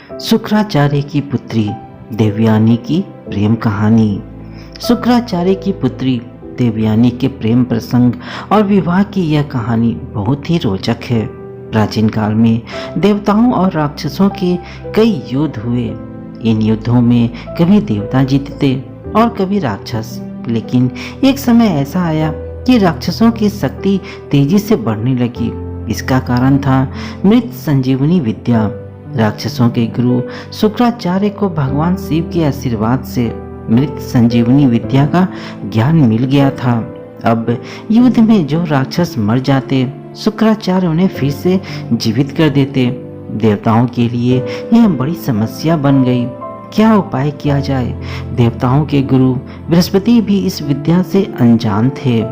शुक्राचार्य की पुत्री देवयानी की प्रेम कहानी। शुक्राचार्य की पुत्री देवयानी के प्रेम प्रसंग और विवाह की यह कहानी बहुत ही रोचक है। प्राचीन काल में देवताओं और राक्षसों के कई युद्ध हुए। इन युद्धों में कभी देवता जीतते और कभी राक्षस, लेकिन एक समय ऐसा आया कि राक्षसों की शक्ति तेजी से बढ़ने लगी। इसका कारण था मृत संजीवनी विद्या। राक्षसों के गुरु शुक्राचार्य को भगवान शिव के आशीर्वाद से मृत संजीवनी विद्या का ज्ञान मिल गया था। अब युद्ध में जो राक्षस मर जाते, शुक्राचार्य उन्हें फिर से जीवित कर देते। देवताओं के लिए यह बड़ी समस्या बन गई। क्या उपाय किया जाए? देवताओं के गुरु बृहस्पति भी इस विद्या से अनजान थे।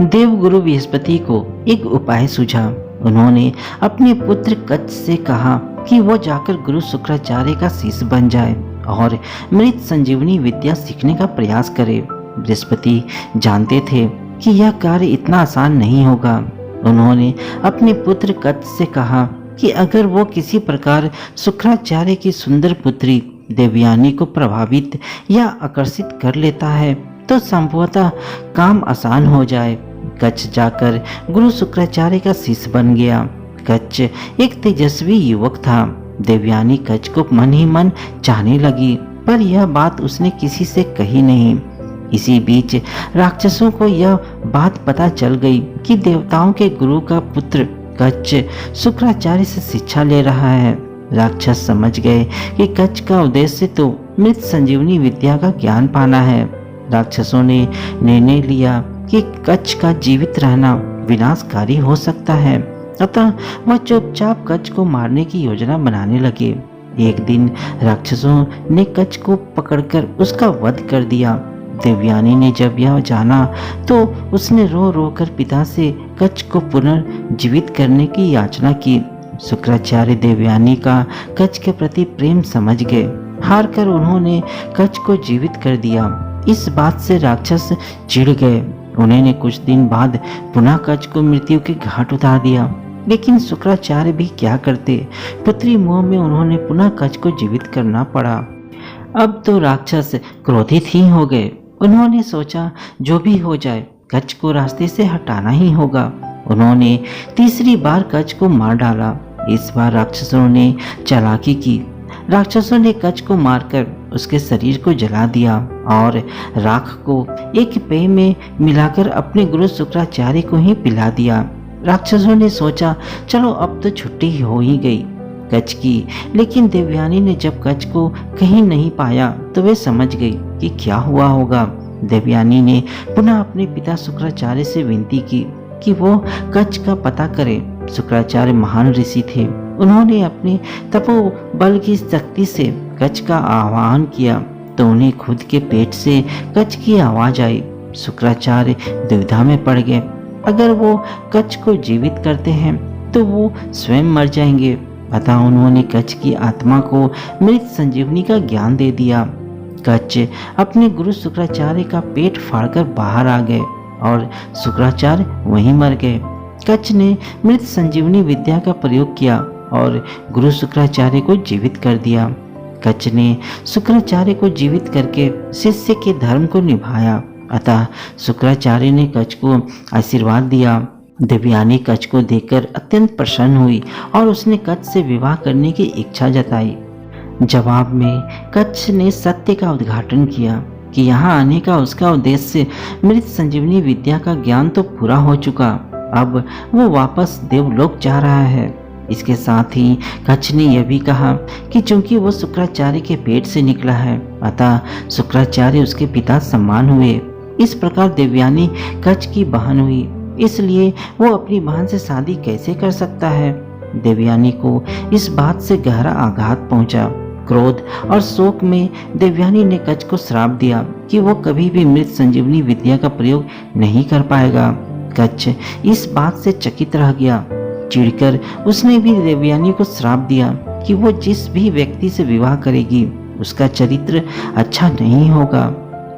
देवगुरु बृहस्पति को एक उपाय सूझा। उन्होंने अपने पुत्र कच्छ से कहा कि वो जाकर गुरु शुक्राचार्य का शिष्य बन जाए और मृत संजीवनी विद्या सीखने का प्रयास करे। बृहस्पति जानते थे कि यह कार्य इतना आसान नहीं होगा। उन्होंने अपने पुत्र कच्छ से कहा कि अगर वो किसी प्रकार शुक्राचार्य की सुंदर पुत्री देवयानी को प्रभावित या आकर्षित कर लेता है तो संभवतः काम आसान हो जाए। कच्छ जाकर गुरु शुक्राचार्य का शिष्य बन गया। कच्छ एक तेजस्वी युवक था। देवयानी कच्छ को मन ही मन चाहने लगी, पर यह बात उसने किसी से कही नहीं। इसी बीच राक्षसों को यह बात पता चल गई कि देवताओं के गुरु का पुत्र कच्छ शुक्राचार्य से शिक्षा ले रहा है। राक्षस समझ गए कि कच्छ का उद्देश्य तो मृत संजीवनी विद्या का ज्ञान पाना है। राक्षसों ने निर्णय लिया कि कच्छ का जीवित रहना विनाशकारी हो सकता है, अतः वह चुपचाप कच्छ को मारने की योजना बनाने लगे। एक दिन राक्षसों ने कच्छ को पकड़कर उसका वध कर दिया। देवयानी ने जब यह जाना तो उसने रो रो कर पिता से कच्छ को पुनर्जीवित करने की याचना की। शुक्राचार्य देवयानी का कच्छ के प्रति प्रेम समझ गए। हार कर उन्होंने कच्छ को जीवित कर दिया। इस बात से राक्षस चिढ़ गए। उन्होंने कुछ दिन बाद पुनः कच्छ को मृत्यु के घाट उतार दिया, लेकिन शुक्राचार्य भी क्या करते। पुत्री मोह में उन्होंने पुनः कच्छ को जीवित करना पड़ा। अब तो राक्षस क्रोधित ही हो गए। उन्होंने सोचा जो भी हो जाए कच्छ को रास्ते से हटाना ही होगा। उन्होंने तीसरी बार कच्छ को मार डाला। इस बार राक्षसों ने चालाकी की। राक्षसों ने कच्छ को मारकर उसके शरीर को जला दिया और राख को एक पेय में मिलाकर अपने गुरु शुक्राचार्य को ही पिला दिया। राक्षसों ने सोचा चलो अब तो छुट्टी हो ही गई कच्छ की, लेकिन देवयानी ने जब कच्छ को कहीं नहीं पाया तो वे समझ गई कि क्या हुआ होगा। देवयानी ने पुनः अपने पिता शुक्राचार्य से विनती की कि वो कच्छ का पता करें। शुक्राचार्य महान ऋषि थे। उन्होंने अपने तपोबल की शक्ति से कच्छ का आह्वान किया तो उन्हें खुद के पेट से कच्छ की आवाज आई। शुक्राचार्य दुविधा में पड़ गए। अगर वो कच्छ को जीवित करते हैं तो वो स्वयं मर जाएंगे। अतः उन्होंने कच्छ की आत्मा को मृत संजीवनी का ज्ञान दे दिया। कच्छ अपने गुरु शुक्राचार्य का पेट फाड़कर बाहर आ गए और शुक्राचार्य वहीं मर गए। कच्छ ने मृत संजीवनी विद्या का प्रयोग किया और गुरु शुक्राचार्य को जीवित कर दिया। कच्छ ने शुक्राचार्य को जीवित करके शिष्य के धर्म को निभाया। अतः शुक्राचार्य ने कच्छ को आशीर्वाद दिया। देवयानी कच्छ को देखकर अत्यंत प्रसन्न हुई और उसने कच्छ से विवाह करने की इच्छा जताई। जवाब में कच्छ ने सत्य का उद्घाटन किया कि यहाँ आने का उसका उद्देश्य मृत संजीवनी विद्या का ज्ञान तो पूरा हो चुका, अब वो वापस देवलोक जा रहा है। इसके साथ ही कच्छ ने यह भी कहा कि चूंकि वो शुक्राचार्य के पेट से निकला है, अतः शुक्राचार्य उसके पिता समान हुए। इस प्रकार देवयानी कच्छ की बहन हुई, इसलिए वो अपनी बहन से शादी कैसे कर सकता है। देवयानी को इस बात से गहरा आघात पहुंचा। क्रोध और शोक में देवयानी ने कच्छ को श्राप दिया कि वो कभी भी मृत संजीवनी विद्या का प्रयोग नहीं कर पाएगा। कच्छ इस बात से चकित रह गया। चिढ़कर उसने भी देवयानी को श्राप दिया कि वो जिस भी व्यक्ति से विवाह करेगी उसका चरित्र अच्छा नहीं होगा।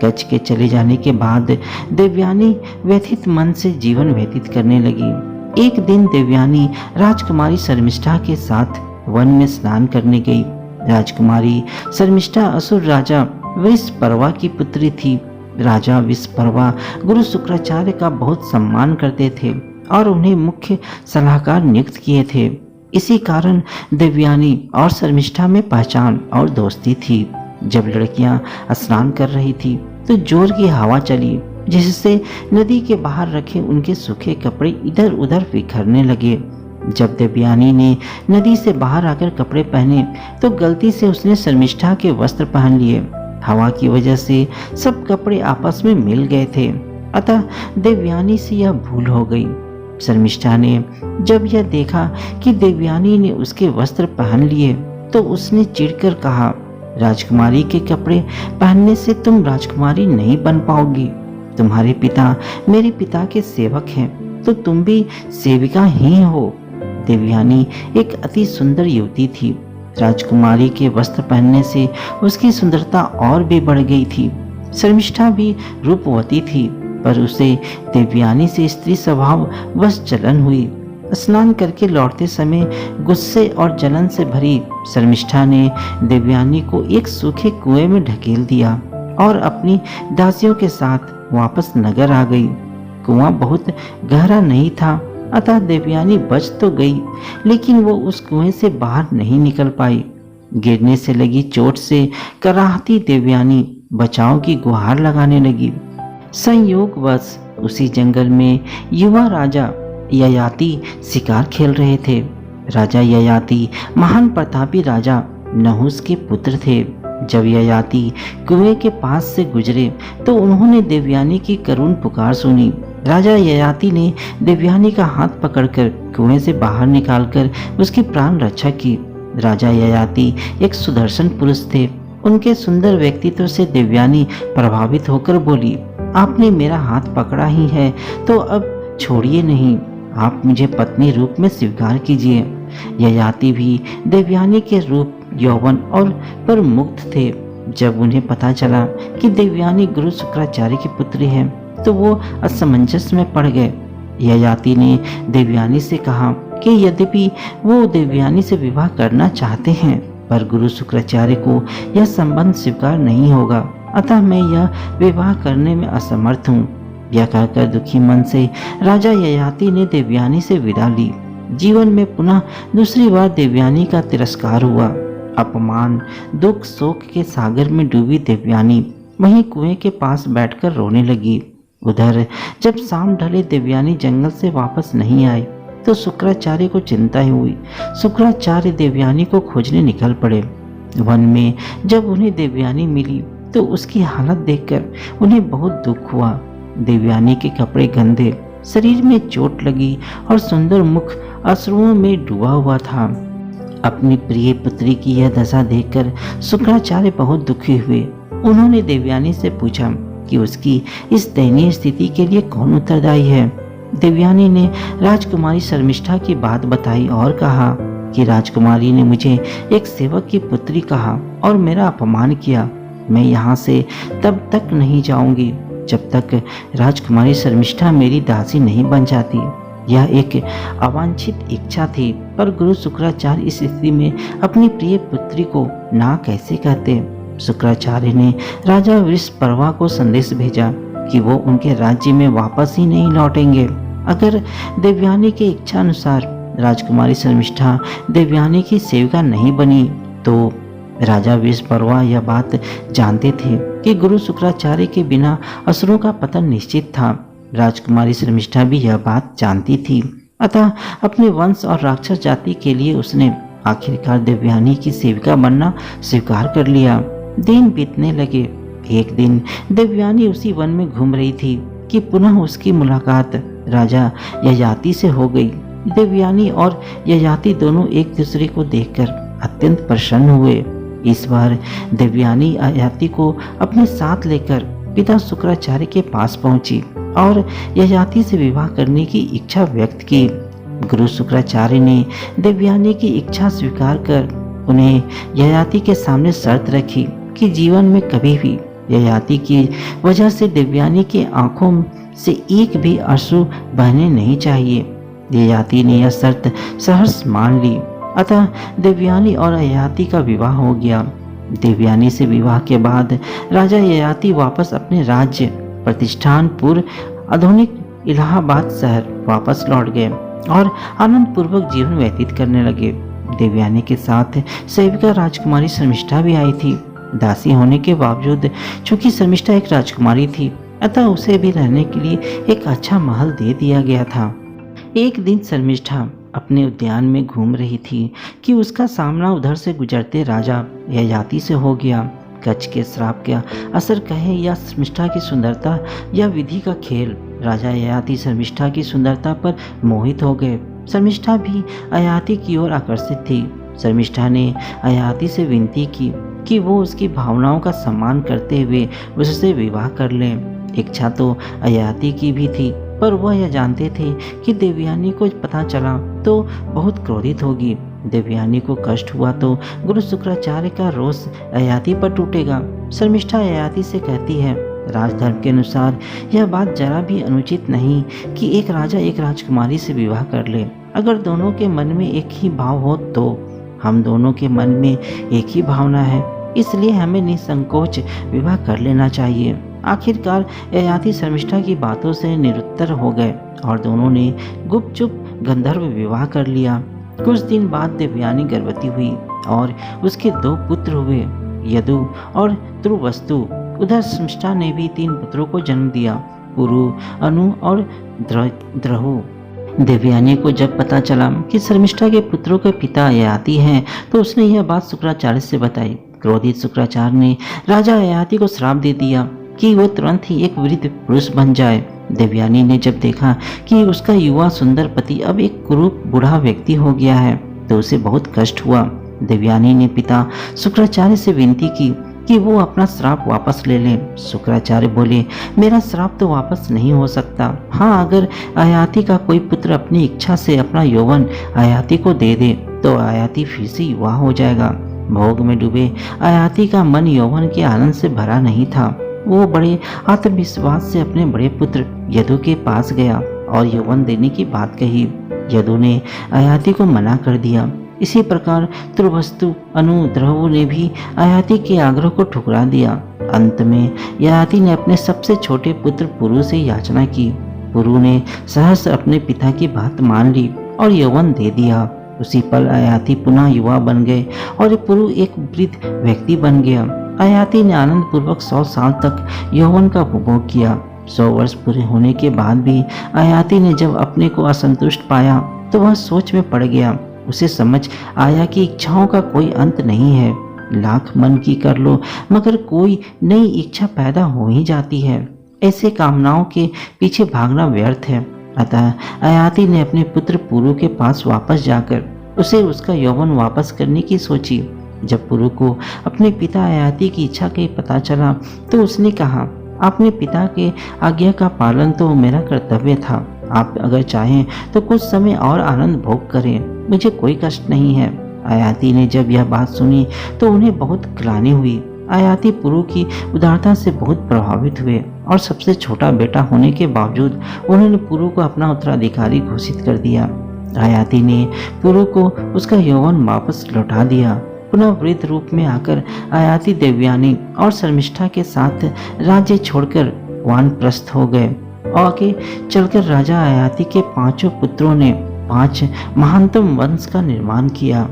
कच्छ के चले जाने के बाद देवयानी व्यथित मन से जीवन व्यतीत करने लगी। एक दिन देवयानी राजकुमारी शर्मिष्ठा के साथ वन में स्नान करने गई। राजकुमारी शर्मिष्ठा असुर राजा वृषपर्वा की पुत्री थी। राजा वृषपर्वा गुरु शुक्राचार्य का बहुत सम्मान करते थे और उन्हें मुख्य सलाहकार नियुक्त किए थे। इसी कारण देवयानी और शर्मिष्ठा में पहचान और दोस्ती थी। जब लड़कियां स्नान कर रही थी तो जोर की हवा चली, जिससे नदी के बाहर रखे उनके सूखे कपड़े इधर उधर बिखरने लगे। जब देवयानी ने नदी से बाहर आकर कपड़े पहने तो गलती से उसने शर्मिष्ठा के वस्त्र पहन लिए। हवा की वजह से सब कपड़े आपस में मिल गए थे, अतः देवयानी से यह भूल हो गई। शर्मिष्ठा ने जब यह देखा कि देवयानी ने उसके वस्त्र पहन लिए तो उसने चिढ़कर कहा, राजकुमारी के कपड़े पहनने से तुम राजकुमारी नहीं बन पाओगी। तुम्हारे पिता मेरे पिता के सेवक हैं, तो तुम भी सेविका ही हो। देवयानी एक अति सुंदर युवती थी। राजकुमारी के वस्त्र पहनने से उसकी सुंदरता और भी बढ़ गई थी। शर्मिष्ठा भी रूपवती थी, पर उसे देवयानी से स्त्री स्वभाव वश जलन हुई। स्नान करके लौटते समय गुस्से और जलन से भरी शर्मिष्ठा ने देवयानी को एक सूखे कुएं में ढकेल दिया और अपनी दासियों के साथ वापस नगर आ गई। कुआं बहुत गहरा नहीं था, अतः देवयानी बच तो गई, लेकिन वो उस कुएं से बाहर नहीं निकल पाई। गिरने से लगी चोट से कराहती देवयानी बचाव की गुहार लगाने लगी। संयोगवश उसी जंगल में युवा राजा ययाति शिकार खेल रहे थे। राजा ययाति महान प्रतापी राजा नहुस के पुत्र थे। जब ययाति कुएं के पास से गुजरे तो उन्होंने देवयानी की करुण पुकार सुनी। राजा ययाति ने देवयानी का हाथ पकड़कर कुएं से बाहर निकालकर उसकी प्राण रक्षा की। राजा ययाति एक सुदर्शन पुरुष थे। उनके सुंदर व्यक्तित्व से देवयानी प्रभावित होकर बोली, आपने मेरा हाथ पकड़ा ही है तो अब छोड़िए नहीं, आप मुझे पत्नी रूप में स्वीकार कीजिए। ययाति भी देवयानी के रूप, यौवन और पर मुग्ध थे। जब उन्हें पता चला कि देवयानी गुरु शुक्राचार्य की पुत्री है तो वो असमंजस में पड़ गए। ययाति ने देवयानी से कहा कि यद्यपि वो देवयानी से विवाह करना चाहते हैं, पर गुरु शुक्राचार्य को यह संबंध स्वीकार नहीं होगा, अतः मैं यह विवाह करने में असमर्थ हूँ। यह कहकर दुखी मन से राजा ययाति ने देवयानी से विदा ली। जीवन में पुनः दूसरी बार देवयानी का तिरस्कार हुआ। अपमान, दुख, शोक के सागर में डूबी देवयानी वहीं कुएं के पास बैठकर रोने लगी। उधर जब शाम ढले देवयानी जंगल से वापस नहीं आई तो शुक्राचार्य को चिंता हुई। शुक्राचार्य देवयानी को खोजने निकल पड़े। वन में जब उन्हें देवयानी मिली तो उसकी हालत देखकर उन्हें बहुत दुख हुआ। देवयानी के कपड़े गंदे, शरीर में चोट लगी और सुंदर मुख अश्रुओं में डूबा हुआ था। अपनी प्रिय पुत्री की यह दशा देखकर शुक्राचार्य बहुत दुखी हुए। उन्होंने देवयानी से पूछा कि उसकी इस दयनीय स्थिति के लिए कौन उत्तरदायी है। देवयानी ने राजकुमारी शर्मिष्ठा की बात बताई और कहा कि राजकुमारी ने मुझे एक सेवक की पुत्री कहा और मेरा अपमान किया। मैं यहाँ से तब तक नहीं जाऊंगी जब तक राजकुमारी शर्मिष्ठा मेरी दासी नहीं बन जाती। यह एक अवांछित इच्छा थी, पर गुरु शुक्राचार्य इस स्थिति में अपनी प्रिय पुत्री को ना कैसे कहते। शुक्राचार्य ने राजा वृषपर्वा को संदेश भेजा कि वो उनके राज्य में वापस ही नहीं लौटेंगे अगर देवयानी के इच्छा अनुसार राजकुमारी शर्मिष्ठा देवयानी की सेविका नहीं बनी। तो राजा वृषपर्वा यह बात जानते थे कि गुरु शुक्राचार्य के बिना असुरों का पतन निश्चित था। राजकुमारी शर्मिष्ठा भी यह बात जानती थी, अतः अपने वंश और राक्षस जाति के लिए उसने आखिरकार देवयानी की सेविका बनना स्वीकार कर लिया। दिन बीतने लगे। एक दिन देवयानी उसी वन में घूम रही थी कि पुनः उसकी मुलाकात राजा ययाति से हो गई। देवयानी और ययाति दोनों एक दूसरे को देखकर अत्यंत प्रसन्न हुए। इस बार देवयानी ययाति को अपने साथ लेकर पिता शुक्राचार्य के पास पहुंची और ययाति से विवाह करने की इच्छा व्यक्त की। गुरु शुक्राचार्य ने देवयानी की इच्छा स्वीकार कर उन्हें ययाति के सामने शर्त रखी कि जीवन में कभी भी ययाति की वजह से देवयानी की आंखों से एक भी आंसू बहने नहीं चाहिए। ययाति ने यह शर्त सहर्ष मान ली। अतः देवयानी और ययाति का विवाह हो गया। देवयानी से विवाह के बाद राजा ययाति वापस अपने राज्य प्रतिष्ठानपुर आधुनिक इलाहाबाद शहर वापस लौट गए और आनंद पूर्वक जीवन व्यतीत करने लगे। देवयानी के साथ सेविका राजकुमारी शर्मिष्ठा भी आई थी। दासी होने के बावजूद चूंकि शर्मिष्ठा एक राजकुमारी थी, अतः उसे भी रहने के लिए एक अच्छा महल दे दिया गया था। एक दिन शर्मिष्ठा अपने उद्यान में घूम रही थी कि उसका सामना उधर से गुजरते राजा ययाति से हो गया। कच्छ के श्राप का असर कहे या शर्मिष्ठा की सुंदरता या विधि का खेल, राजा ययाति शर्मिष्ठा की सुंदरता पर मोहित हो गए। शर्मिष्ठा भी ययाति की ओर आकर्षित थी। शर्मिष्ठा ने ययाति से विनती की कि वो उसकी भावनाओं का सम्मान करते हुए उससे विवाह कर ले। इच्छा तो ययाति की भी थी, पर वह यह जानते थे कि देवयानी को पता चला तो बहुत क्रोधित होगी। देवयानी को कष्ट हुआ तो गुरु शुक्राचार्य का रोष ययाति पर टूटेगा। शर्मिष्ठा ययाति से कहती है, राजधर्म के अनुसार यह बात जरा भी अनुचित नहीं कि एक राजा एक राजकुमारी से विवाह कर ले। अगर दोनों के मन में एक ही भाव हो तो हम दोनों के मन में एक ही भावना है, इसलिए हमें निसंकोच विवाह कर लेना चाहिए। आखिरकार ययाति शर्मिष्ठा की बातों से निरुत्तर हो गए और दोनों ने गुपचुप गंधर्व विवाह कर लिया। कुछ दिन बाद देवयानी गर्भवती हुई और उसके 2 पुत्र हुए, यदु और तुर्वस्तु। उधर शर्मिष्ठा ने भी 3 पुत्रों को जन्म दिया, पुरु, अनु और द्रहु। देवयानी को जब पता चला कि शर्मिष्ठा के पुत्रों के पिता ययाति हैं, तो उसने यह बात शुक्राचार्य से बताई। क्रोधित शुक्राचार्य ने राजा ययाति को श्राप दे दिया कि वो तुरंत ही एक वृद्ध पुरुष बन जाए। देवयानी ने जब देखा कि उसका युवा सुंदर पति अब एक कुरूप बूढ़ा व्यक्ति हो गया है, तो उसे बहुत कष्ट हुआ। देवयानी ने पिता शुक्राचार्य से विनती की कि वो अपना श्राप वापस ले लें। शुक्राचार्य बोले, मेरा श्राप तो वापस नहीं हो सकता। हाँ, अगर ययाति का कोई पुत्र अपनी इच्छा से अपना यौवन ययाति को दे दे तो ययाति फिर से युवा हो जाएगा। भोग में डूबे ययाति का मन यौवन के आनंद से भरा नहीं था। वो बड़े आत्मविश्वास से अपने बड़े पुत्र यदु के पास गया और यौवन देने की बात कही। यदु ने ययाति को मना कर दिया। इसी प्रकार तुर्वस्तु, अनु, द्रहु ने भी ययाति के आग्रह को ठुकरा दिया। अंत में ययाति ने अपने सबसे छोटे पुत्र पुरु से याचना की। पुरु ने सहर्ष अपने पिता की बात मान ली और यौवन दे दिया। उसी पल ययाति पुनः युवा बन गए और पुरु एक वृद्ध व्यक्ति बन गया। ययाति ने आनंद पूर्वक 100 साल तक यौवन का उपभोग किया। 100 वर्ष पूरे होने के बाद भी ययाति ने जब अपने को असंतुष्ट पाया तो वह सोच में पड़ गया। उसे समझ आया कि इच्छाओं का कोई अंत नहीं है। लाख मन की कर लो मगर कोई नई इच्छा पैदा हो ही जाती है। ऐसे कामनाओं के पीछे भागना व्यर्थ है। अतः ययाति ने अपने पुत्र पुरु के पास वापस जाकर उसे उसका यौवन वापस करने की सोची। जब पुरु को अपने पिता ययाति की इच्छा का पता चला तो उसने कहा, अपने पिता के आज्ञा का पालन तो मेरा कर्तव्य था। आप अगर चाहें तो कुछ समय और आनंद भोग करें, मुझे कोई कष्ट नहीं है। ययाति ने जब यह बात सुनी तो उन्हें बहुत ग्लानि हुई। ययाति पुरु की उदारता से बहुत प्रभावित हुए और सबसे छोटा बेटा होने के बावजूद उन्होंने पुरु को अपना उत्तराधिकारी घोषित कर दिया। ययाति ने पुरु को उसका यौवन वापस लौटा दिया। पुनः वृद्ध रूप में आकर ययाति देवयानी और शर्मिष्ठा के साथ राज्य छोड़कर वानप्रस्थ हो गए। आगे चलकर राजा ययाति के 5 पुत्रों ने 5 महानतम वंश का निर्माण किया।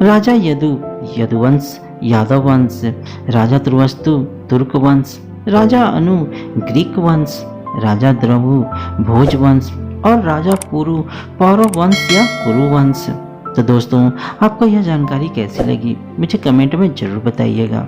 राजा यदु, यदुवंश, यादव वंश, राजा तुर्वस्तु, तुर्क वंश, राजा अनु, ग्रीक वंश, राजा द्रहु, भोज वंश और राजा पुरु, पौरव वंश या कुरु वंश। तो दोस्तों, आपको यह जानकारी कैसी लगी मुझे कमेंट में जरूर बताइएगा।